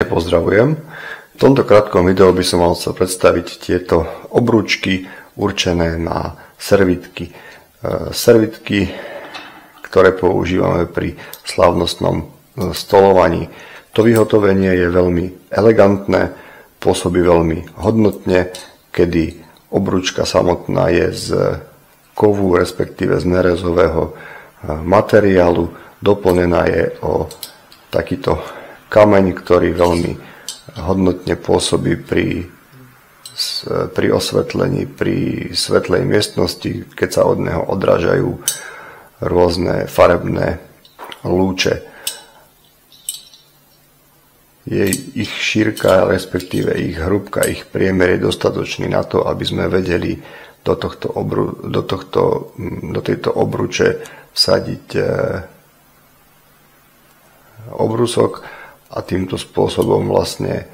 Pozdravujem. V tomto krátkom videu by som vám chcel predstaviť tieto obrúčky určené na servítky. Servítky, ktoré používame pri slávnostnom stolovaní. To vyhotovenie je veľmi elegantné, pôsobí veľmi hodnotne, kedy obrúčka samotná je z kovu, respektíve z nerezového materiálu. Doplnená je o takýto kameň, ktorý veľmi hodnotne pôsobí pri osvetlení, pri svetlej miestnosti, keď sa od neho odrážajú rôzne farebné lúče. Ich šírka, respektíve ich hrúbka, ich priemer je dostatočný na to, aby sme vedeli do tejto obruče vsadiť obrusok a týmto spôsobom vlastne